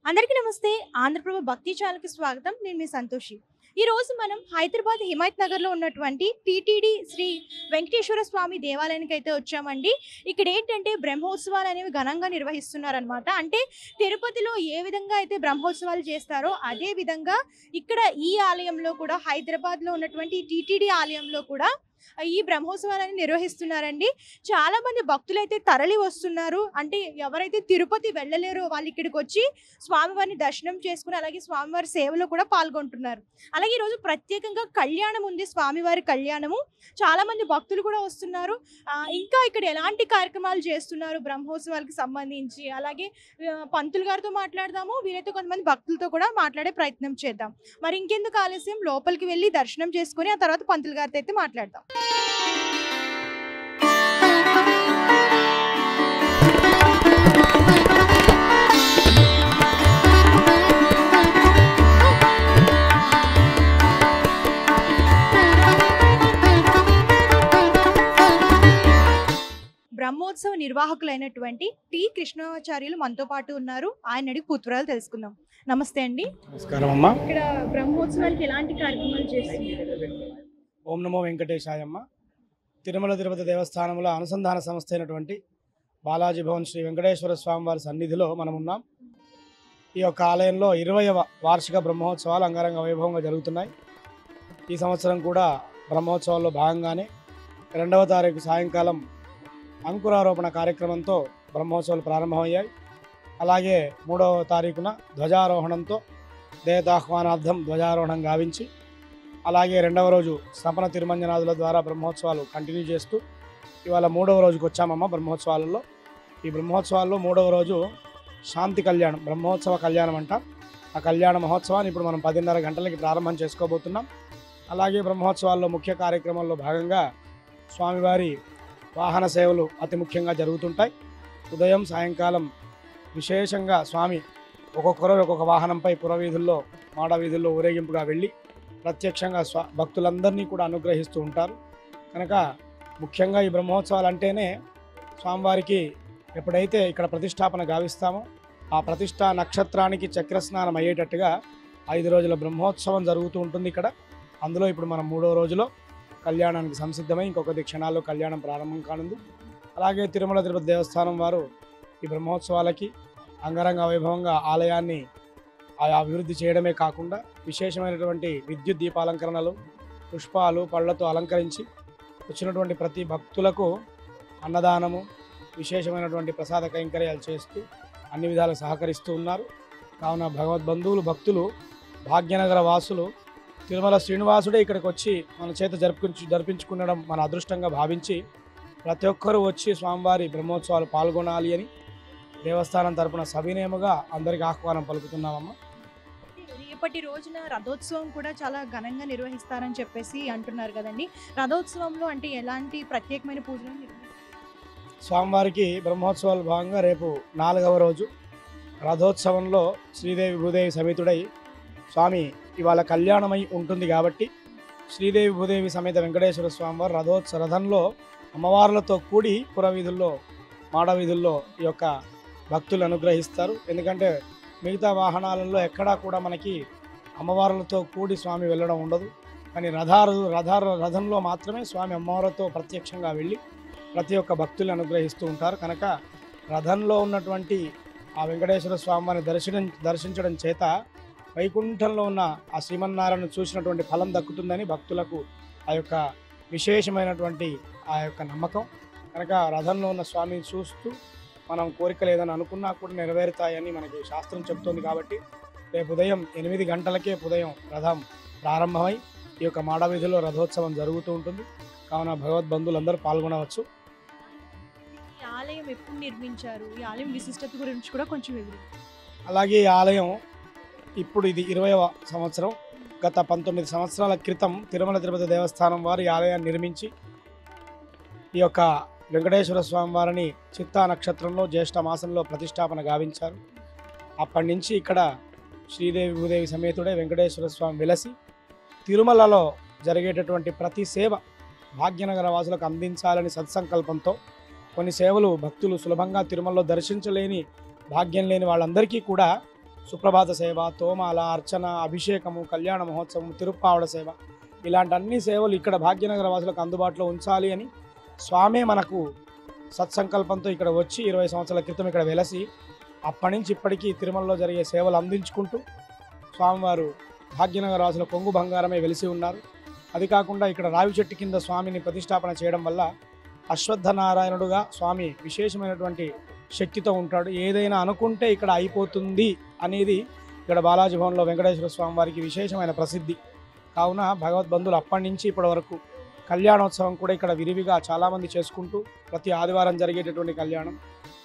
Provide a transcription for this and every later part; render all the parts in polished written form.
అందరికీ నమస్తే. ఆంధ్రప్రభ భక్తి ఛానల్‌కి స్వాగతం. నేను మీ సంతోషి. ఈరోజు మనం హైదరాబాద్ హిమాయత్ నగర్‌లో ఉన్నటువంటి టీటీడీ శ్రీ వెంకటేశ్వర స్వామి దేవాలయానికైతే వచ్చామండి. ఇక్కడేంటంటే బ్రహ్మోత్సవాలనేవి ఘనంగా నిర్వహిస్తున్నారనమాట. అంటే తిరుపతిలో ఏ విధంగా అయితే బ్రహ్మోత్సవాలు చేస్తారో అదే విధంగా ఇక్కడ ఈ ఆలయంలో కూడా హైదరాబాద్‌లో ఉన్నటువంటి టీటీడీ ఆలయంలో కూడా ఈ బ్రహ్మోత్సవాలని నిర్వహిస్తున్నారండి. చాలా మంది భక్తులైతే తరలి వస్తున్నారు. అంటే ఎవరైతే తిరుపతి వెళ్ళలేరో వాళ్ళు ఇక్కడికొచ్చి స్వామివారిని దర్శనం చేసుకుని, అలాగే స్వామివారి సేవలో కూడా పాల్గొంటున్నారు. అలాగే ఈరోజు ప్రత్యేకంగా కళ్యాణం ఉంది. స్వామివారి కళ్యాణము. చాలా మంది భక్తులు కూడా వస్తున్నారు. ఇంకా ఇక్కడ ఎలాంటి కార్యక్రమాలు చేస్తున్నారు బ్రహ్మోత్సవాలకు సంబంధించి, అలాగే పంతులు గారితో మాట్లాడదాము. వీరైతే కొంతమంది భక్తులతో కూడా మాట్లాడే ప్రయత్నం చేద్దాం. మరి ఇంకెందుకు ఆలస్యం, లోపలికి వెళ్ళి దర్శనం చేసుకొని ఆ తర్వాత పంతులు గారితో అయితే మాట్లాడదాం. బ్రహ్మోత్సవ నిర్వాహకులైనటువంటి టి కృష్ణాచార్యులు మనతో పాటు ఉన్నారు. ఆయన అడిగి పూర్తివివరాలు తెలుసుకుందాం. నమస్తే అండి. నమస్కారం అమ్మ. ఇక్కడ బ్రహ్మోత్సవానికి ఎలాంటి కార్యక్రమాలు చేస్తున్నారు? ఓం నమో వెంకటేశాయమ్మ. తిరుమల తిరుపతి దేవస్థానంలో అనుసంధాన సంస్థ అయినటువంటి బాలాజీ భవన్ శ్రీ వెంకటేశ్వర స్వామి వారి సన్నిధిలో మనం ఉన్నాం. ఈ యొక్క ఆలయంలో 20వ వార్షిక బ్రహ్మోత్సవాలు అంగరంగ వైభవంగా జరుగుతున్నాయి. ఈ సంవత్సరం కూడా బ్రహ్మోత్సవాల్లో భాగంగానే 2వ తారీఖు సాయంకాలం అంకురారోపణ కార్యక్రమంతో బ్రహ్మోత్సవాలు ప్రారంభమయ్యాయి. అలాగే 3వ తారీఖున ధ్వజారోహణంతో దేవతాహ్వానార్థం ధ్వజారోహణం గావించి, అలాగే 2వ రోజు స్నపన తిరుమంజనాదుల ద్వారా బ్రహ్మోత్సవాలు కంటిన్యూ చేస్తూ ఇవాళ 3వ రోజుకి వచ్చామమ్మ బ్రహ్మోత్సవాలలో. ఈ బ్రహ్మోత్సవాల్లో 3వ రోజు శాంతి కళ్యాణం, బ్రహ్మోత్సవ కళ్యాణం అంట. ఆ కళ్యాణ మహోత్సవాన్ని ఇప్పుడు మనం 10:30 గంటలకి ప్రారంభం చేసుకోబోతున్నాం. అలాగే బ్రహ్మోత్సవాల్లో ముఖ్య కార్యక్రమంలో భాగంగా స్వామివారి వాహన సేవలు అతి ముఖ్యంగా జరుగుతుంటాయి. ఉదయం సాయంకాలం విశేషంగా స్వామి ఒక్కొక్కరు ఒక్కొక్క వాహనంపై పురవీధుల్లో మాడవీధుల్లో ఊరేగింపుగా వెళ్ళి ప్రత్యక్షంగా భక్తులందరినీ కూడా అనుగ్రహిస్తూ ఉంటారు. కనుక ముఖ్యంగా ఈ బ్రహ్మోత్సవాలు అంటేనే స్వామివారికి ఎప్పుడైతే ఇక్కడ ప్రతిష్టాపన గావిస్తామో ఆ ప్రతిష్టా నక్షత్రానికి చక్రస్నానం అయ్యేటట్టుగా 5 రోజుల బ్రహ్మోత్సవం జరుగుతూ ఉంటుంది ఇక్కడ. అందులో ఇప్పుడు మనం 3వ రోజులో కళ్యాణానికి సంసిద్ధమై ఇంకొక క్షణాల్లో కళ్యాణం ప్రారంభం కానుంది. అలాగే తిరుమల తిరుపతి దేవస్థానం వారు ఈ బ్రహ్మోత్సవాలకి అంగరంగ వైభవంగా ఆలయాన్ని అభివృద్ధి చేయడమే కాకుండా విశేషమైనటువంటి విద్యుత్ దీపాలంకరణలు, పుష్పాలు, పళ్లతో అలంకరించి వచ్చినటువంటి ప్రతి భక్తులకు అన్నదానము, విశేషమైనటువంటి ప్రసాద కైంకర్యాలు చేస్తూ అన్ని విధాలు సహకరిస్తూ ఉన్నారు. కావున భగవద్బంధువులు, భక్తులు, భాగ్యనగర వాసులు తిరుమల శ్రీనివాసుడే ఇక్కడికి వచ్చి మన చేత జరిపించుకునడం మన అదృష్టంగా భావించి ప్రతి ఒక్కరూ వచ్చి స్వామివారి బ్రహ్మోత్సవాలు పాల్గొనాలి అని దేవస్థానం తరపున సవినయముగా అందరికీ ఆహ్వానం పలుకుతున్నామమ్మ. రేపటి రోజున రథోత్సవం కూడా చాలా ఘనంగా నిర్వహిస్తారని చెప్పేసి అంటున్నారు కదండి. రథోత్సవంలో అంటే ఎలాంటి ప్రత్యేకమైన పూజలు నిర్వహిస్తారు? స్వామివారికి బ్రహ్మోత్సవాలు భాగంగా రేపు 4వ రోజు రథోత్సవంలో శ్రీదేవి భూదేవి సమేతుడై స్వామి ఇవాళ కళ్యాణమై ఉంటుంది కాబట్టి శ్రీదేవి భూదేవి సమేత వెంకటేశ్వర స్వామివారు రథంలో అమ్మవార్లతో కూడి పురవీధుల్లో మాడవీధుల్లో ఈ యొక్క భక్తులు అనుగ్రహిస్తారు. ఎందుకంటే మిగతా వాహనాలలో ఎక్కడా కూడా మనకి అమ్మవార్లతో కూడి స్వామి వెళ్ళడం ఉండదు. కానీ రథంలో మాత్రమే స్వామి అమ్మవారితో ప్రత్యక్షంగా వెళ్ళి ప్రతి ఒక్క భక్తులు అనుగ్రహిస్తూ ఉంటారు. కనుక రథంలో ఉన్నటువంటి ఆ వెంకటేశ్వర స్వామిని దర్శించడం చేత వైకుంఠంలో ఉన్న ఆ శ్రీమన్నారాయణను చూసినటువంటి ఫలం దక్కుతుందని భక్తులకు ఆ యొక్క విశేషమైనటువంటి ఆ యొక్క నమ్మకం. కనుక రథంలో ఉన్న స్వామిని చూస్తూ మనం కోరికలు ఏదైనా అనుకున్నా కూడా నెరవేరుతాయని మనకి శాస్త్రం చెప్తోంది. కాబట్టి రేపు ఉదయం 8 గంటలకే రథం ప్రారంభమై ఈ యొక్క మాడవీధిలో రథోత్సవం జరుగుతూ ఉంటుంది. కావున భగవద్బంధువులందరూ పాల్గొనవచ్చు. ఈ ఆలయం ఎప్పుడు నిర్మించారు? ఈ ఆలయం విశిష్టత గురించి కూడా కొంచెం వివరించండి. అలాగే ఈ ఆలయం ఇప్పుడు ఇది 20వ సంవత్సరం. గత 19 సంవత్సరాల క్రితం తిరుమల తిరుపతి దేవస్థానం వారు ఈ ఆలయాన్ని నిర్మించి ఈ యొక్క వెంకటేశ్వర స్వామి వారిని చిత్తా నక్షత్రంలో జ్యేష్ఠ మాసంలో ప్రతిష్టాపన గావించారు. అప్పటి నుంచి ఇక్కడ శ్రీదేవి భూదేవి సమేతుడే వెంకటేశ్వర స్వామి వెలసి తిరుమలలో జరిగేటటువంటి ప్రతి సేవ భాగ్యనగర వాసులకు అందించాలని సత్సంకల్పంతో కొన్ని సేవలు భక్తులు సులభంగా తిరుమలలో దర్శించలేని భాగ్యం లేని వాళ్ళందరికీ కూడా సుప్రభాత సేవ, తోమాల, అర్చన, అభిషేకము, కళ్యాణ మహోత్సవం, తిరుప్పావడ సేవ, ఇలాంటి అన్ని సేవలు ఇక్కడ భాగ్యనగర వాసులకు అందుబాటులో ఉంచాలి అని స్వామే మనకు సత్సంకల్పంతో ఇక్కడ వచ్చి 20 సంవత్సరాల క్రితం ఇక్కడ వెలసి అప్పటి నుంచి ఇప్పటికీ తిరుమలలో జరిగే సేవలు అందించుకుంటూ స్వామివారు భాగ్యనగర వాసుల కొంగు బంగారమే వెలిసి ఉన్నారు. అది కాకుండా ఇక్కడ రావి చెట్టు కింద స్వామిని ప్రతిష్టాపన చేయడం వల్ల అశ్వత్థనారాయణుడుగా స్వామి విశేషమైనటువంటి శక్తితో ఉంటాడు. ఏదైనా అనుకుంటే ఇక్కడ అయిపోతుంది అనేది ఇక్కడ బాలాజీ భవన్లో వెంకటేశ్వర స్వామి వారికి విశేషమైన ప్రసిద్ధి. కావున భగవద్బంధువులు అప్పటి నుంచి ఇప్పటి వరకు కళ్యాణోత్సవం కూడా ఇక్కడ విరివిగా చాలామంది చేసుకుంటూ ప్రతి ఆదివారం జరిగేటటువంటి కళ్యాణం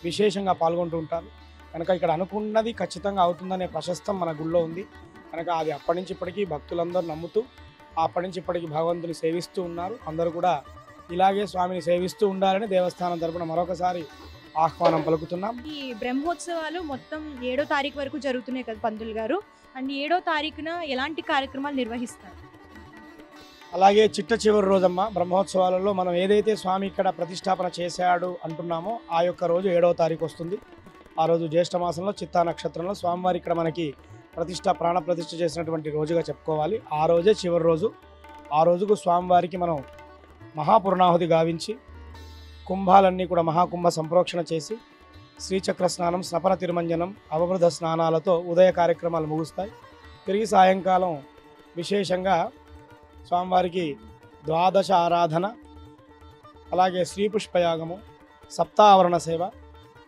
విశేషంగా పాల్గొంటూ ఉంటారు. కనుక ఇక్కడ అనుకున్నది ఖచ్చితంగా అవుతుందనే ప్రశస్తం మన గుళ్ళో ఉంది. కనుక అది అప్పటి నుంచి ఇప్పటికీ భక్తులందరూ నమ్ముతూ అప్పటి నుంచి ఇప్పటికీ భగవంతుని సేవిస్తూ ఉన్నారు. అందరూ కూడా ఇలాగే స్వామిని సేవిస్తూ ఉండాలని దేవస్థానం తరపున మరొకసారి ఆహ్వానం పలుకుతున్నాం. ఈ బ్రహ్మోత్సవాలు మొత్తం 7వ తారీఖు వరకు జరుగుతున్నాయి కదా పంతులు గారు, అండ్ 7వ తారీఖున ఎలాంటి కార్యక్రమాలు నిర్వహిస్తారు? అలాగే చిట్ట చివరి రోజమ్మ బ్రహ్మోత్సవాలలో మనం ఏదైతే స్వామి ఇక్కడ ప్రతిష్టాపన చేశాడు అంటున్నామో ఆ యొక్క రోజు 7వ తారీఖు వస్తుంది. ఆ రోజు జ్యేష్ఠ మాసంలో చిత్తా నక్షత్రంలో స్వామివారి ఇక్కడ మనకి ప్రాణ ప్రతిష్ఠ చేసినటువంటి రోజుగా చెప్పుకోవాలి. ఆ రోజే చివరి రోజు. ఆ రోజుకు స్వామివారికి మనం మహాపుర్ణాహుతి గావించి కుంభాలన్నీ కూడా మహాకుంభ సంప్రోక్షణ చేసి శ్రీచక్ర స్నానం, స్నపన తిరుమంజనం, అవబృధ స్నానాలతో ఉదయ కార్యక్రమాలు ముగుస్తాయి. తిరిగి సాయంకాలం విశేషంగా స్వామివారికి ద్వాదశ ఆరాధన, అలాగే శ్రీపుష్పయాగము, సప్తావరణ సేవ,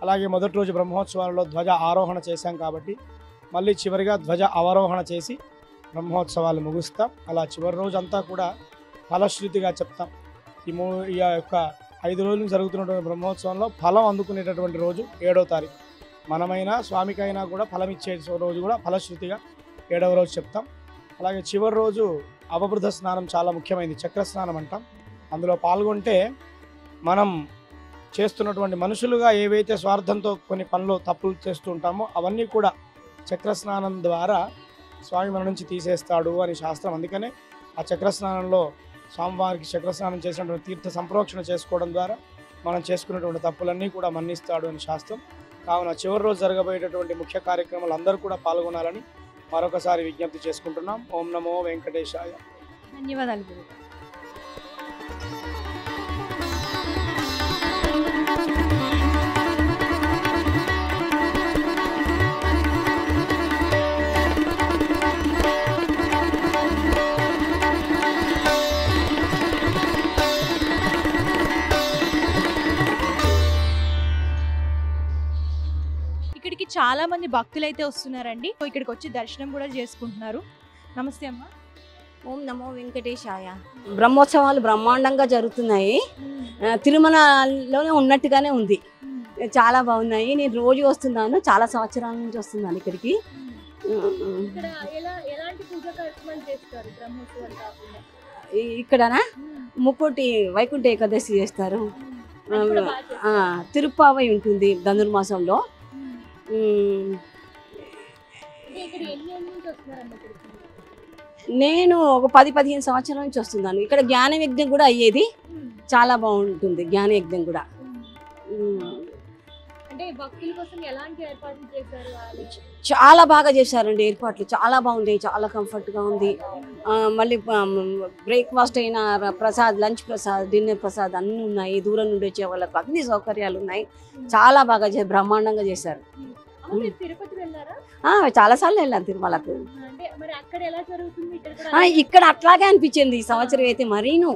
అలాగే మొదటి రోజు బ్రహ్మోత్సవాలలో ధ్వజ ఆరోహణ చేశాం కాబట్టి మళ్ళీ చివరిగా ధ్వజ అవరోహణ చేసి బ్రహ్మోత్సవాలు ముగుస్తాం. అలా చివరి రోజు అంతా కూడా ఫలశ్రుతిగా చెప్తాం. ఈ యొక్క 5 రోజులు జరుగుతున్నటువంటి బ్రహ్మోత్సవంలో ఫలం అందుకునేటటువంటి రోజు 7వ తారీఖు. మనమైనా స్వామికైనా కూడా ఫలం ఇచ్చే రోజు కూడా ఫలశ్రుతిగా 7వ రోజు చెప్తాం. అలాగే చివరి రోజు అవబృధ స్నానం చాలా ముఖ్యమైనది, చక్ర స్నానం అంటాం. అందులో పాల్గొంటే మనం చేస్తున్నటువంటి మనుషులుగా ఏవైతే స్వార్థంతో కొన్ని పనులు తప్పులు చేస్తూ ఉంటామో అవన్నీ కూడా చక్ర స్నానం ద్వారా స్వామి మన నుంచి తీసేస్తాడు అని శాస్త్రం. అందుకనే ఆ చక్ర స్నానంలో స్వామివారికి చక్రస్నానం చేసినటువంటి తీర్థ సంప్రోక్షణ చేసుకోవడం ద్వారా మనం చేసుకున్నటువంటి తప్పులన్నీ కూడా మన్నిస్తాడు అని శాస్త్రం. కావున చివరి రోజు జరగబోయేటటువంటి ముఖ్య కార్యక్రమాలు అందరూ కూడా పాల్గొనాలని మరొకసారి విజ్ఞప్తి చేసుకుంటున్నాం. ఓం నమో వెంకటేశాయ. ధన్యవాదాలు గురువు. ఇక్కడికి చాలా మంది భక్తులు అయితే వస్తున్నారండి. ఇక్కడికి వచ్చి దర్శనం కూడా చేసుకుంటున్నారు. నమస్తే అమ్మ. ఓం నమో వెంకటేశాయ. బ్రహ్మోత్సవాలు బ్రహ్మాండంగా జరుగుతున్నాయి. తిరుమలలోనే ఉన్నట్టుగానే ఉంది. చాలా బాగున్నాయి. నేను రోజు వస్తున్నాను, చాలా సంవత్సరాల నుంచి వస్తున్నాను ఇక్కడికి. ఇక్కడనా ముక్కోటి వైకుంఠ ఏకాదశి చేస్తారు. తిరుప్పావై ఉంటుంది ధనుర్మాసంలో. నేను ఒక 10-15 సంవత్సరాల నుంచి వస్తున్నాను. ఇక్కడ జ్ఞాన యజ్ఞం కూడా అయ్యేది, చాలా బాగుంటుంది జ్ఞాన యజ్ఞం కూడా. చాలా బాగా చేశారండి ఏర్పాట్లు, చాలా బాగుంది, చాలా కంఫర్ట్గా ఉంది. మళ్ళీ బ్రేక్ఫాస్ట్ అయినా లంచ్ ప్రసాద్, డిన్నర్ ప్రసాద్ అన్నీ ఉన్నాయి. దూరం నుండి వచ్చే వాళ్ళకు అన్ని సౌకర్యాలు ఉన్నాయి. చాలా బాగా బ్రహ్మాండంగా చేశారు. చాలా సార్లు వెళ్ళాను తిరుమలకు. ఇక్కడ అట్లాగే అనిపించింది. ఈ సంవత్సరం అయితే మరీను,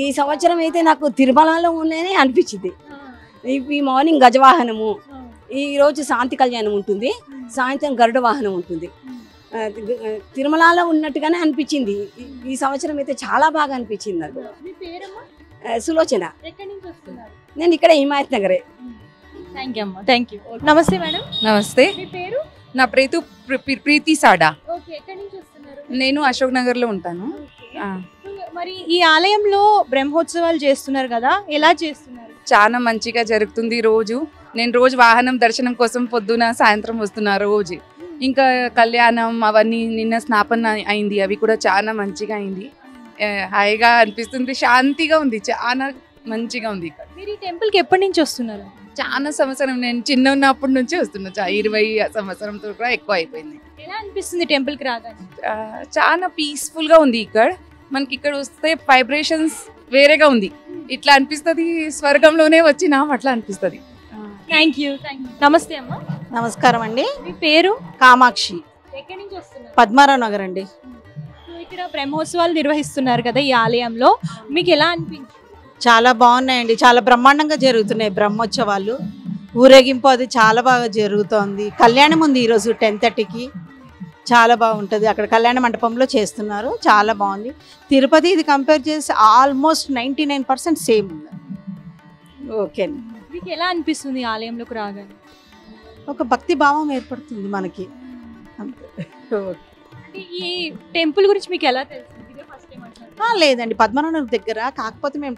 ఈ సంవత్సరం అయితే నాకు తిరుమలలో ఉన్ననే అనిపించింది. ఈ మార్నింగ్ గజవాహనము, ఈ రోజు శాంతి కళ్యాణం ఉంటుంది, సాయంత్రం గరుడ వాహనం ఉంటుంది. తిరుమలలో ఉన్నట్టుగానే అనిపించింది. ఈ సంవత్సరం అయితే చాలా బాగా అనిపించింది నాకు. సులోచన. నేను ఇక్కడ హిమాయత్ నగరే. Thank you. నమస్తే మేడం. నమస్తే, నా పేరు ప్రీతి సాడా. నేను అశోక్ నగర్ లో ఉంటాను. మరి ఈ ఆలయంలో బ్రహ్మోత్సవాలు చేస్తున్నారు కదా, ఎలా చేస్తున్నారు? చాలా మంచిగా జరుగుతుంది. నేను రోజు వాహనం దర్శనం కోసం పొద్దున సాయంత్రం వస్తున్నా రోజు. ఇంకా కళ్యాణం అవన్నీ నిన్న స్నాపన అయింది, అవి కూడా చాలా మంచిగా అయింది. హాయిగా అనిపిస్తుంది, శాంతిగా ఉంది, చాలా మంచిగా ఉంది. మీరు ఈ టెంపుల్కి ఎప్పటి నుంచి వస్తున్నారు? చాలా సంవత్సరం నేను చిన్న ఉన్నప్పటి నుంచి వస్తున్నా 20 సంవత్సరంతో కూడా ఎక్కువ అయిపోయింది. ఎలా అనిపిస్తుంది టెంపుల్కి రాగానే? చాలా పీస్ఫుల్గా ఉంది ఇక్కడ. మనకి ఇక్కడ వస్తే వైబ్రేషన్స్ వేరేగా ఉంది. ఇట్లా అనిపిస్తుంది స్వర్గంలోనే వచ్చినాం అట్లా అనిపిస్తుంది. Thank you. నమస్తే అమ్మ. నమస్కారం అండి. మీ పేరు? కామాక్షి, ఎక్కడి నుంచి వస్తున్నారు? పద్మారావు నగర్ అండి. ఇక్కడ బ్రహ్మోత్సవాలు నిర్వహిస్తున్నారు కదా ఈ ఆలయంలో, మీకు ఎలా అనిపించింది? చాలా బాగున్నాయండి, చాలా బ్రహ్మాండంగా జరుగుతున్నాయి బ్రహ్మోత్సవాలు. ఊరేగింపు అది చాలా బాగా జరుగుతోంది. కళ్యాణం ఉంది ఈరోజు 10:30కి. చాలా బాగుంటుంది. అక్కడ కళ్యాణ మండపంలో చేస్తున్నారు, చాలా బాగుంది. తిరుపతి ఇది కంపేర్ చేసి ఆల్మోస్ట్ 99% సేమ్ ఉంది. ఓకే అండి. మీకు ఎలా అనిపిస్తుంది ఈ ఆలయంలోకి రాగానే? ఒక భక్తి భావం ఏర్పడుతుంది మనకి. అంతే. ఓకే. అంటే ఈ టెంపుల్ గురించి మీకు ఎలా తెలుసు? ఇదే ఫస్ట్ టైం అంటున్నారు. లేదండి, పద్మనాభం దగ్గర. కాకపోతే మేము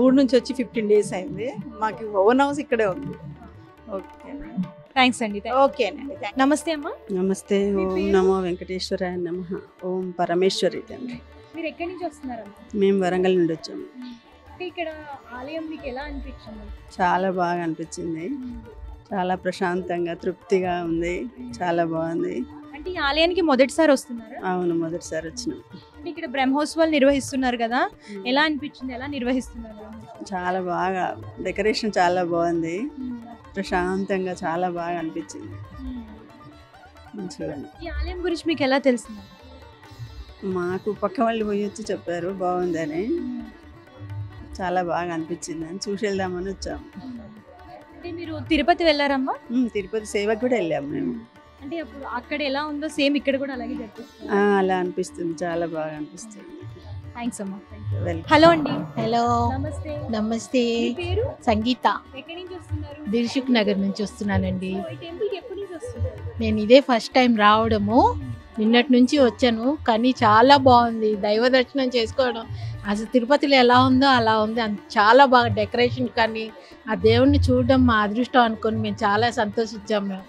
ఊరు నుంచి వచ్చి 15 days అయింది. మాకు ఓన్ హౌస్ ఇక్కడే ఉంది. ఓకే, థ్యాంక్స్ అండి. ఓకేనండి. నమస్తే అమ్మా. నమస్తే. మీ ఓం పేరు? నమో వెంకటేశ్వరాయ నమః. ఓం పరమేశ్వరి తండ్రి. మీరు ఎక్కడి నుంచి వస్తున్నారమ్మా? మేము వరంగల్ నుండి వచ్చాము. అంటే ఇక్కడ ఆలయం మీకు ఎలా అనిపించింది? చాలా బాగా అనిపించింది. చాలా ప్రశాంతంగా తృప్తిగా ఉంది. చాలా బాగుంది. అంటే ఈ ఆలయానికి మొదటిసారి వస్తున్నారా? అవును, మొదటిసారి వచ్చినాం. అంటే ఇక్కడ బ్రహ్మోత్సవాలు నిర్వహిస్తున్నారు కదా, ఎలా అనిపించింది? ఎలా నిర్వహిస్తున్నారు? చాలా బాగా డెకరేషన్ చాలా బాగుంది. ప్రశాంతంగా చాలా బాగా అనిపించింది. మంచిగా ఉంది. ఈ ఆలయం గురించి మీకు ఎలా తెలిసింది? మాకు పక్క వాళ్ళు పోయి వచ్చి చెప్పారు బాగుందని. చాలా బాగా అనిపించింది అని చూసి వెళ్దామని వచ్చాము. అంటే మీరు తిరుపతి వెళ్ళారమ్మా? తిరుపతి సేవకు కూడా వెళ్ళాము మేము. అంటే అప్పుడు అక్కడ ఎలా ఉందో సేమ్ ఇక్కడ కూడా అలాగే జరిపిస్తారు. అలా అనిపిస్తుంది, చాలా బాగా అనిపిస్తుంది. థ్యాంక్స్ అమ్మా. వెల్కమ్. హలో అండి. హలో, నమస్తే. నమస్తే. మీ పేరు? సంగీత, ఎక్కడి నుంచి వస్తున్నారు? దిల్సుఖ్ నగర్ నుంచి వస్తున్నానండి. ఈ టెంపుల్కి ఎప్పటి నుంచి వస్తున్నారు? నేను ఇదే ఫస్ట్ టైం రావడము. నిన్నటి నుంచి వచ్చాను, కానీ చాలా బాగుంది దైవ దర్శనం చేసుకోవడం. అసలు తిరుపతిలో ఎలా ఉందో అలా ఉంది. చాలా బాగా డెకరేషన్ కానీ ఆ దేవుణ్ణి చూడడం మా అదృష్టం అనుకొని మేము చాలా సంతోషించాము. మేము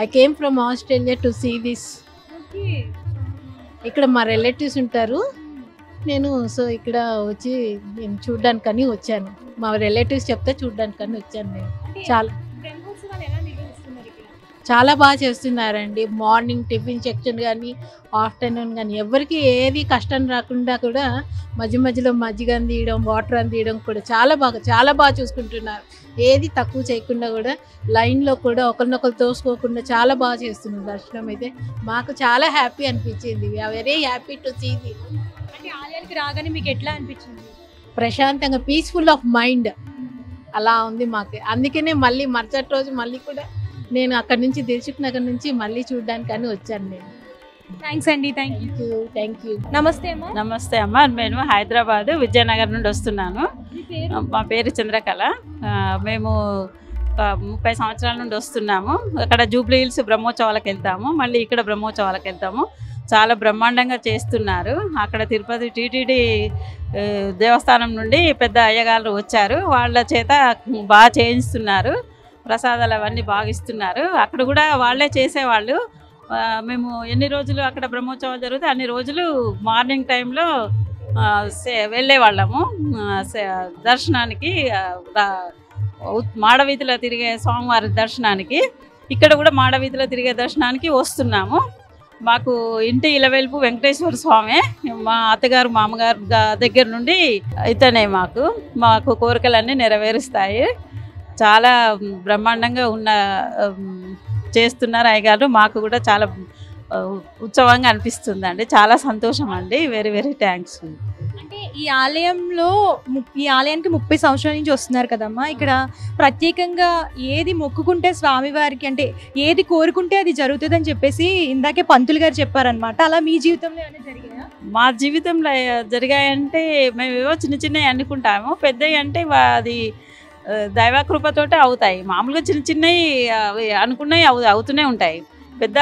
I came from Australia to see this. Okay. ఇక్కడ మా రిలేటివ్స్ ఉంటారు. నేను ఇక్కడ వచ్చి నేను చూడ్డానికని వచ్చాను. మా రిలేటివ్స్ చెప్తే చూడ్డానికని వచ్చాను నేను. అంటే చాలా బ్రహ్మోత్సవాలు ఎలా నిర్వహిస్తున్నారు ఇక్కడ? చాలా బాగా చేస్తున్నారండి. మార్నింగ్ టిఫిన్ సెక్షన్ కానీ ఆఫ్టర్నూన్ కానీ ఎవరికి ఏది కష్టం రాకుండా కూడా మధ్య మధ్యలో మజ్జిగ తీయడం, వాటర్ తీయడం కూడా చాలా బాగా చూసుకుంటున్నారు. ఏది తక్కువ చేయకుండా కూడా లైన్లో కూడా ఒకరినొకరు తోసుకోకుండా చాలా బాగా చేస్తున్నారు. దర్శనం అయితే మాకు చాలా హ్యాపీ అనిపించింది. We are very happy to see the. అంటే ఆలయానికి రాగానే మీకు ఎట్లా అనిపించింది? ప్రశాంతంగా, పీస్ఫుల్ ఆఫ్ మైండ్ అలా ఉంది మాకు. అందుకనే మళ్ళీ మరుసటి రోజు మళ్ళీ కూడా నేను అక్కడ నుంచి దిల్సుఖ్ నగర్ నుంచి మళ్ళీ చూడడానికి అని వచ్చాను నేను. థ్యాంక్స్ అండి. Thank you. Thank you. నమస్తే అమ్మా. నమస్తే అమ్మ. నేను హైదరాబాద్ విజయనగర్ నుండి వస్తున్నాను. మీ పేరు? మా పేరు చంద్రకళ. మేము 30 సంవత్సరాల నుండి వస్తున్నాము. అక్కడ జూబ్లీ హిల్స్ బ్రహ్మోత్సవాలకు వెళ్తాము, మళ్ళీ ఇక్కడ బ్రహ్మోత్సవాలకు వెళ్తాము. చాలా బ్రహ్మాండంగా చేస్తున్నారు. అక్కడ తిరుపతి టీటీడీ దేవస్థానం నుండి పెద్ద అయ్యగారు వచ్చారు, వాళ్ళ చేత బాగా చేయిస్తున్నారు. ప్రసాదాలు అవన్నీ బాగా ఇస్తున్నారు. అక్కడ కూడా వాళ్ళే చేసేవాళ్ళు. మేము ఎన్ని రోజులు అక్కడ బ్రహ్మోత్సవాలు జరిగితే అన్ని రోజులు మార్నింగ్ టైంలో వెళ్ళేవాళ్ళము దర్శనానికి, మాడవీధిలో తిరిగే స్వామివారి దర్శనానికి. ఇక్కడ కూడా మాడవీధిలో తిరిగే దర్శనానికి వస్తున్నాము. మాకు ఇంటి ఇలవెల్పు వెంకటేశ్వర స్వామి, మా అత్తగారు మామగారు దగ్గర నుండి ఇతనే మాకు కోరికలన్నీ నెరవేరుస్తాయి. చాలా బ్రహ్మాండంగా చేస్తున్నారు అయ్యగారు. మాకు కూడా చాలా ఉత్సవంగా అనిపిస్తుంది అండి. చాలా సంతోషం అండి. Very very thanks. అంటే ఈ ఆలయానికి 30 సంవత్సరాల నుంచి వస్తున్నారు కదమ్మా. ఇక్కడ ప్రత్యేకంగా ఏది మొక్కుకుంటే స్వామివారికి, అంటే ఏది కోరుకుంటే అది జరుగుతుంది అని చెప్పేసి ఇందాకే పంతులు గారు చెప్పారనమాట. అలా మీ జీవితంలో ఏమైనా జరిగాయా? మా జీవితంలో జరిగాయంటే మేము ఏవో చిన్న చిన్నవి అనుకుంటాము, పెద్దవి అంటే అది దైవకృపతోటే అవుతాయి. మామూలుగా చిన్న చిన్నవి అనుకున్నవి అవుతూనే ఉంటాయి. పెద్ద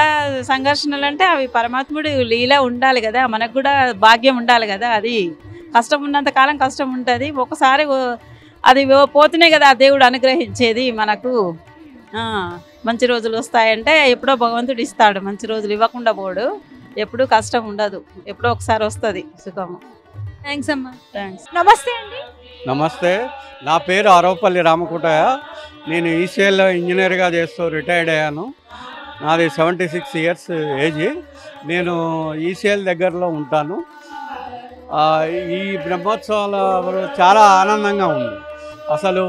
సంఘర్షణలు అంటే అవి పరమాత్ముడు లీల ఉండాలి కదా, మనకు కూడా భాగ్యం ఉండాలి కదా. అది కష్టం ఉన్నంత కాలం కష్టం ఉంటుంది. ఒకసారి అది పోతేనే కదా ఆ దేవుడు అనుగ్రహించేది మనకు. మంచి రోజులు వస్తాయంటే ఎప్పుడో భగవంతుడు ఇస్తాడు. మంచి రోజులు ఇవ్వకుండా పోడు. ఎప్పుడూ కష్టం ఉండదు, ఎప్పుడో ఒకసారి వస్తుంది సుఖము. థ్యాంక్స్ అమ్మా. థ్యాంక్స్. నమస్తే అండి. నమస్తే, నా పేరు ఆరోపల్లి రామకోటయ్య. నేను ఈసీఎల్లో ఇంజనీర్గా చేస్తూ రిటైర్డ్ అయ్యాను. నాది 76 ఇయర్స్ ఏజ్. నేను ఈసీఎల్ దగ్గరలో ఉంటాను. ఈ బ్రహ్మోత్సవాలు చాలా ఆనందంగా ఉంది. అసలు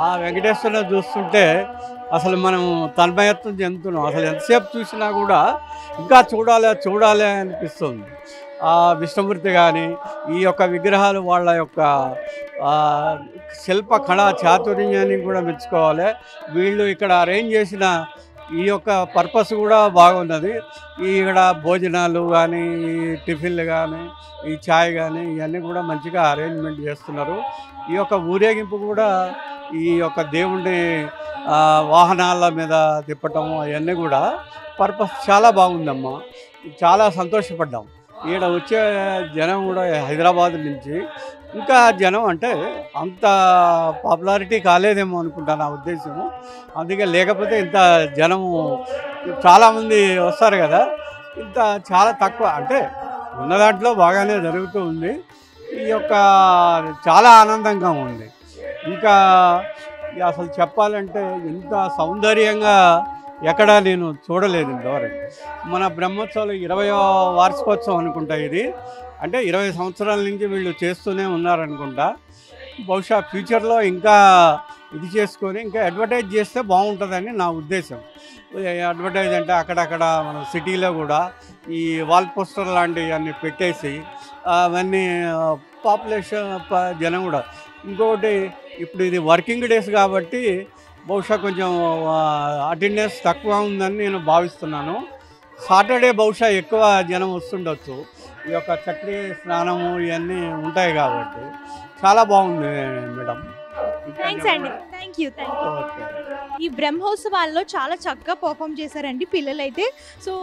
ఆ వెంకటేశ్వరుని చూస్తుంటే అసలు మనం తన్మయత్వం చెందుతున్నాం. అసలు ఎంతసేపు చూసినా కూడా ఇంకా చూడాలి అనిపిస్తుంది. విష్ణుమూర్తి కానీ ఈ యొక్క విగ్రహాలు వాళ్ళ యొక్క శిల్ప కళా చాతుర్యాన్ని కూడా మెచ్చుకోవాలి. వీళ్ళు ఇక్కడ అరేంజ్ చేసిన ఈ యొక్క పర్పస్ కూడా బాగున్నది. ఇక్కడ భోజనాలు కానీ టిఫిన్లు కానీ ఈ ఛాయ్ కానీ ఇవన్నీ కూడా మంచిగా అరేంజ్మెంట్ చేస్తున్నారు. ఈ యొక్క ఊరేగింపు కూడా ఈ యొక్క దేవుడి వాహనాల మీద తిప్పటము అవన్నీ కూడా పర్పస్ చాలా బాగుందమ్మా. చాలా సంతోషపడ్డాం. ఈడ వచ్చే జనం కూడా హైదరాబాద్ నుంచి ఇంకా జనం అంటే అంత పాపులారిటీ కాలేదేమో అనుకుంటా నా ఉద్దేశము. అందుకే లేకపోతే ఇంత జనము చాలామంది వస్తారు కదా, ఇంత చాలా తక్కువ అంటే ఉన్న దాంట్లో బాగానే జరుగుతూ ఉంది. ఈ యొక్క చాలా ఆనందంగా ఉంది. ఇంకా అసలు చెప్పాలంటే ఇంత సౌందర్యంగా ఎక్కడా నేను చూడలేదు ఇంతవరకు. మన బ్రహ్మోత్సవాలు 20వ వార్షికోత్సవం అనుకుంటా ఇది. అంటే 20 సంవత్సరాల నుంచి వీళ్ళు చేస్తూనే ఉన్నారనుకుంటా. బహుశా ఫ్యూచర్లో ఇంకా ఇది చేసుకొని ఇంకా అడ్వర్టైజ్ చేస్తే బాగుంటుందని నా ఉద్దేశం. అడ్వర్టైజ్ అంటే అక్కడక్కడ మన సిటీలో కూడా ఈ వాల్ పోస్టర్ లాంటివి అన్నీ పెట్టేసి అవన్నీ పాపులేషన్ జనం కూడా. ఇంకొకటి ఇప్పుడు ఇది వర్కింగ్ డేస్ కాబట్టి బహుశా కొంచెం అటెండెన్స్ తక్కువ ఉందని నేను భావిస్తున్నాను. సాటర్డే బహుశా ఎక్కువ జనం వస్తుండొచ్చు. ఈ యొక్క చక్రీ స్నానము ఇవన్నీ ఉంటాయి కాబట్టి చాలా బాగుంది మేడం. థ్యాంక్స్ అండి. Thank you. ఓకే. ఈ బ్రహ్మోత్సవాల్లో చాలా చక్కగా పర్ఫామ్ చేశారండి పిల్లలైతే. సో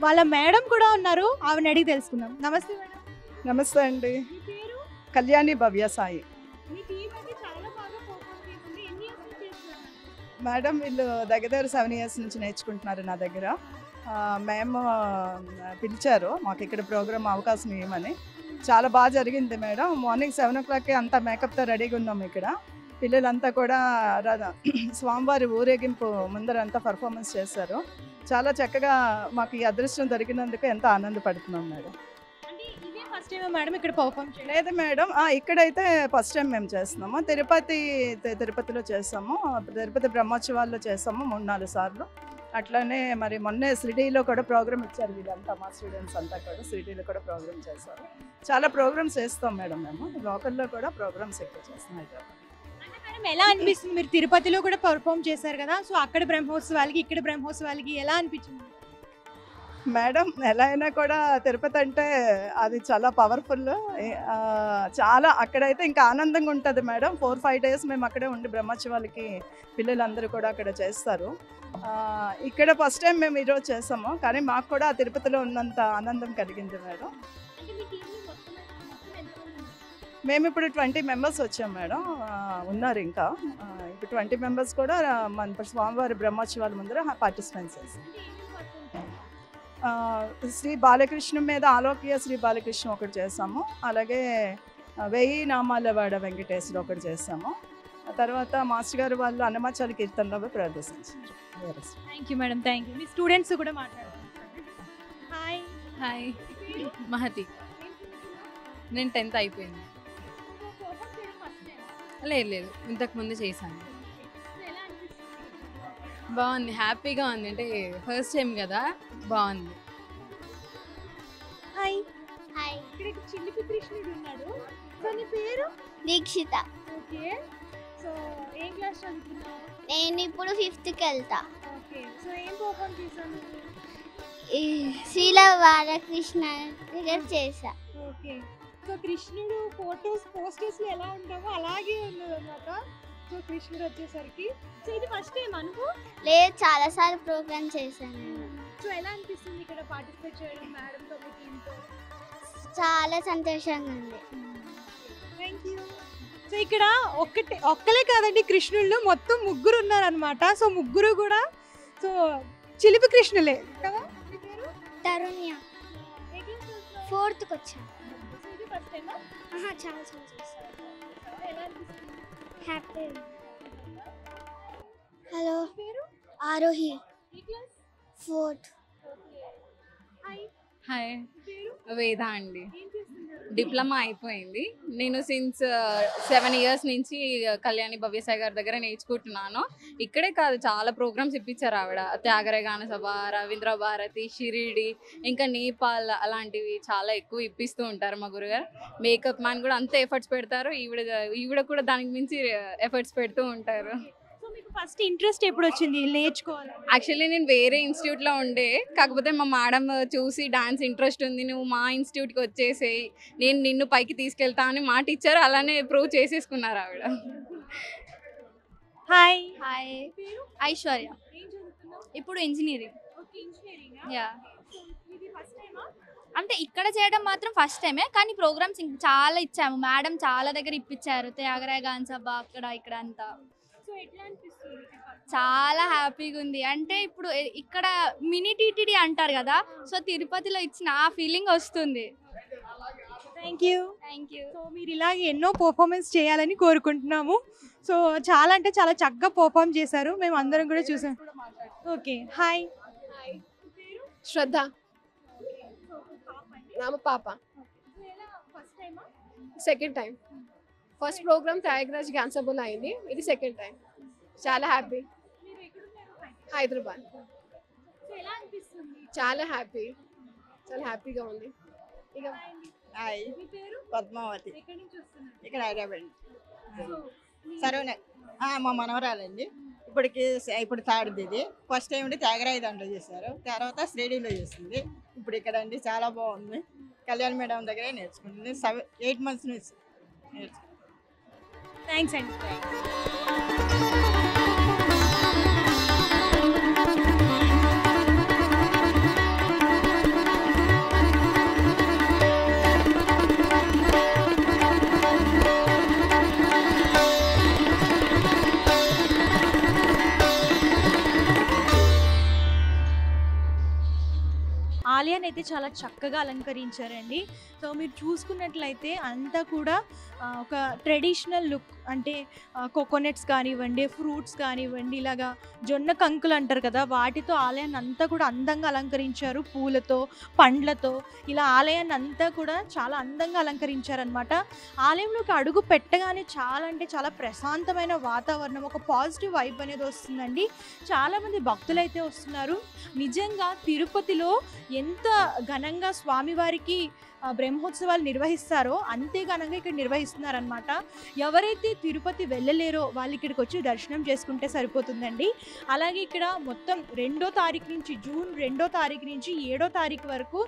వాళ్ళ మేడం కూడా ఉన్నారు, ఆవిడని అడిగి తెలుసుకుందాం. నమస్తే మేడం. నమస్తే అండి. మీ పేరు? కళ్యాణి భవ్య సాయి. మీ టీం అయితే చాలా బాగా పర్ఫామ్ చేసింది. ఎన్ని ఇయర్స్ నుంచి చేస్తున్నారు? మేడం వీళ్ళు దగ్గర 7 ఇయర్స్ నుంచి నేర్చుకుంటున్నారు నా దగ్గర. మేము పిలిచారు మాకు ఇక్కడ ప్రోగ్రామ్ అవకాశం ఇవ్వమని. చాలా బాగా జరిగింది మేడం. మార్నింగ్ 7 o'clockకి అంతా మేకప్తో రెడీగా ఉన్నాము ఇక్కడ. పిల్లలంతా కూడా స్వామివారి ఊరేగింపు ముందర అంతా పర్ఫార్మెన్స్ చేశారు. చాలా చక్కగా మాకు ఈ అదృష్టం దొరికినందుకు ఎంతో ఆనందపడుతున్నాం మేడం. ఫస్ట్ టైం మేడం ఇక్కడ పర్ఫామ్ చేయలేదు? లేదు మేడం, ఇక్కడైతే ఫస్ట్ టైం మేము చేస్తున్నాము. తిరుపతిలో చేస్తాము, తిరుపతి బ్రహ్మోత్సవాల్లో చేస్తాము 3-4 సార్లు. అట్లానే మరి మొన్నే సిటీలో కూడా ప్రోగ్రామ్ ఇచ్చారు వీళ్ళంతా, మా స్టూడెంట్స్ అంతా కూడా సిటీలో కూడా ప్రోగ్రామ్ చేస్తారు. చాలా ప్రోగ్రామ్స్ చేస్తాం మేడం. మేము లోకల్లో కూడా ప్రోగ్రామ్స్ ఎక్కువ చేస్తాం హైదరాబాద్. మేడం ఎలా అనిపిస్తుంది? మీరు తిరుపతిలో కూడా పర్ఫామ్ చేశారు కదా, సో అక్కడ బ్రహ్మోత్సవాలకి ఇక్కడ బ్రహ్మోత్సవాలకి ఎలా అనిపించింది మేడం? ఎలా అయినా కూడా తిరుపతి అంటే అది చాలా పవర్ఫుల్. చాలా అక్కడైతే ఇంకా ఆనందంగా ఉంటుంది మేడం. 4-5 days మేము అక్కడే ఉండి బ్రహ్మోత్సవాలకి పిల్లలందరూ కూడా అక్కడ చేస్తారు. ఇక్కడ ఫస్ట్ టైం మేము ఈరోజు చేసాము, కానీ మాకు కూడా తిరుపతిలో ఉన్నంత ఆనందం కలిగింది మేడం. మేము ఇప్పుడు 20 members వచ్చాం మేడం. ఉన్నారు ఇంకా. ఇప్పుడు 20 members కూడా మన స్వామివారి బ్రహ్మోత్సవాల ముందర పార్టిసిపేట్ చేస్తాం. శ్రీ బాలకృష్ణ మీద ఆలోక్య శ్రీ బాలకృష్ణ ఒకటి చేసాము. అలాగే 1000 నామాల వాడ వెంకటేశ్వర ఒకటి చేసాము. తర్వాత మాస్టర్ గారు వాళ్ళు అన్నమాచార్య కీర్తనలో ప్రదర్శించారు. Thank you madam. Thank you. Me students కూడా మాట్లాడుతున్నారు. హాయ్. హాయ్ మహతి. నేను 10th అయిపోయింది. లేదు ఇంతకుముందు చేశాను. బాగుంది, హ్యాపీగా ఉంది. అంటే ఫస్ట్ టైం కదా, బాగుంది. హాయ్. హాయ్. ఇక్కడ చిలిపి కృష్ణుడు ఉన్నాడు. సో నీ పేరు? దీక్షిత. ఓకే. సో ఏం క్లాస్ చదువుతున్నావు? నేను ఇప్పుడు 5th కి వెళ్తా. ఓకే. సో ఏం పర్ఫామ్ చేశాను? ఈ శ్రీల బాలకృష్ణ దగ్గర చేశా. ఓకే. సో కృష్ణుడు పోస్టర్స్లో ఎలా ఉంటామో అలాగే ఉన్నది అన్నమాట. సో కృష్ణుడు వచ్చేసరికి. సో ఇది ఫస్ట్ టైం అనుకో? లేదు, చాలాసార్లు ప్రోగ్రామ్ చేశాను. సో ఎలా అనిపిస్తుంది ఇక్కడ పార్టిసిపేట్ చేయడం మేడంతో మీ టీంతో? చాలా సంతోషంగా ఉంది. Thank you. సో ఇక్కడ ఒక్కలే కాదండి కృష్ణుళ్ళు, మొత్తం 3 ఉన్నారనమాట. సో 3 కూడా సో చిలిపి కృష్ణులే కదా. మీ పేరు? తరుణ్య. 4th కి వచ్చాను. ఇది ఫస్ట్ టైమా? చాలా సంతోషం. ఎలా అనిపిస్తుంది? Happy. Hello Aarohi 4th. Hi వేద అండి. డిప్లొమా అయిపోయింది. నేను సిన్స్ 7 years నుంచి కళ్యాణి భవ్యసాయి గారి దగ్గర నేర్చుకుంటున్నాను. ఇక్కడే కాదు, చాలా ప్రోగ్రామ్స్ ఇప్పించారు ఆవిడ. త్యాగరాయ గాన సభ, రవీంద్ర భారతి, షిరిడి, ఇంకా నేపాల్ అలాంటివి చాలా ఎక్కువ ఇప్పిస్తూ ఉంటారు మా గురుగారు. మేకప్ మ్యాన్ కూడా అంతే ఎఫర్ట్స్ పెడతారు. ఈవిడ కూడా దానికి మించి ఎఫర్ట్స్ పెడుతూ ఉంటారు. ఫస్ట్ ఇంట్రెస్ట్ ఎప్పుడు వచ్చింది నేర్చుకోవాలి? యాక్చువల్లీ నేను వేరే ఇన్స్టిట్యూట్లో ఉండే, కాకపోతే మా మేడం చూసి డాన్స్ ఇంట్రెస్ట్ ఉంది, నువ్వు మా ఇన్స్టిట్యూట్కి వచ్చేసేయి, నేను నిన్ను పైకి తీసుకెళ్తా అని మాట ఇచ్చారు. అలానే ప్రూవ్ చేసేసుకున్నారు ఆవిడ. Hi hi Aishwarya. ఇప్పుడు ఇంజనీరింగ్. యా, అంటే ఇక్కడ చేయడం మాత్రం ఫస్ట్ టైమే, కానీ ప్రోగ్రామ్స్ చాలా ఇచ్చాము. మేడం చాలా దగ్గర ఇప్పించారు. త్యాగరాయ గాన సభ అక్కడ ఇక్కడ అంతా. చాలా హ్యాపీగా ఉంది. అంటే ఇప్పుడు ఇక్కడ మినీ టీటీడీ అంటారు కదా, సో తిరుపతిలో ఇచ్చిన ఆ ఫీలింగ్ వస్తుంది. Thank you. సో మీరు ఇలాగే ఎన్నో పర్ఫార్మెన్స్ చేయాలని కోరుకుంటున్నాము. సో చాలా అంటే చాలా చక్కగా పర్ఫామ్ చేశారు, మేము అందరం కూడా చూసాం. Okay, hi. శ్రద్ధ నామ పాప. Second time. First program Tyagaraj గాన్సబుల్ అయింది, ఇది సెకండ్ టైం. చాలా హ్యాపీ. హైదరాబాద్. చాలా హ్యాపీగా ఉంది. ఇక హాయ్ పద్మావతి, ఇక్కడ హైదరాబాద్. సరే మా మనవరాలండి. ఇప్పుడు థర్డ్ది ఇది. ఫస్ట్ టైం త్యాగరాయ దాంట్లో చేశారు, తర్వాత శ్రీడీలో చేసింది. ఇప్పుడు ఇక్కడ అండి చాలా బాగుంది. కళ్యాణ్ మేడం దగ్గరే నేర్చుకుంటుంది. 8 months నుంచి నేర్చుకుంటుంది. థ్యాంక్స్ అండి. ఆలయాన్ని అయితే చాలా చక్కగా అలంకరించారండి. సో మీరు చూసుకున్నట్లయితే అంతా కూడా ఒక ట్రెడిషనల్ లుక్, అంటే కోకోనట్స్ కానివ్వండి, ఫ్రూట్స్ కానివ్వండి, ఇలాగా జొన్న కంకులు అంటారు కదా, వాటితో ఆలయాన్ని అంతా కూడా అందంగా అలంకరించారు. పూలతో, పండ్లతో ఇలా ఆలయాన్ని అంతా కూడా చాలా అందంగా అలంకరించారనమాట. ఆలయంలోకి అడుగు పెట్టగానే చాలా అంటే చాలా ప్రశాంతమైన వాతావరణం, ఒక పాజిటివ్ వైబ్ అనేది వస్తుందండి. చాలామంది భక్తులు అయితే వస్తున్నారు. నిజంగా తిరుపతిలో ఎంత ఘనంగా స్వామివారికి బ్రహ్మోత్సవాలు నిర్వహిస్తారో అంతే ఘనంగా ఇక్కడ నిర్వహిస్తున్నారనమాట. ఎవరైతే తిరుపతి వెళ్ళలేరో వాళ్ళు ఇక్కడికి వచ్చి దర్శనం చేసుకుంటే సరిపోతుందండి. అలాగే ఇక్కడ మొత్తం 2వ తారీఖు నుంచి, జూన్ 2వ తారీఖు నుంచి 7వ తారీఖు వరకు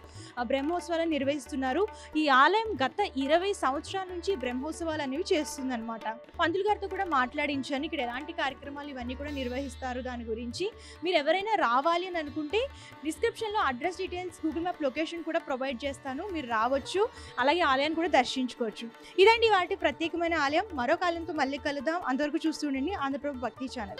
బ్రహ్మోత్సవాలను నిర్వహిస్తున్నారు. ఈ ఆలయం గత 20 సంవత్సరాల నుంచి బ్రహ్మోత్సవాలు అనేవి చేస్తుందన్నమాట. పంతులు గారితో కూడా మాట్లాడించాను, ఇక్కడ ఎలాంటి కార్యక్రమాలు ఇవన్నీ కూడా నిర్వహిస్తారు దాని గురించి. మీరు ఎవరైనా రావాలి అని అనుకుంటే డిస్క్రిప్షన్లో address details, Google map location కూడా ప్రొవైడ్ చేస్తాను, మీరు రావచ్చు. అలాగే ఆలయాన్ని కూడా దర్శించుకోవచ్చు. ఇదండి వాటి ప్రత్యేకమైన ఆలయం. మరొక ఆలయంతో మళ్ళీ కలుద్దాం. అంతవరకు చూస్తుండండి ఆంధ్రప్రభ భక్తి ఛానల్.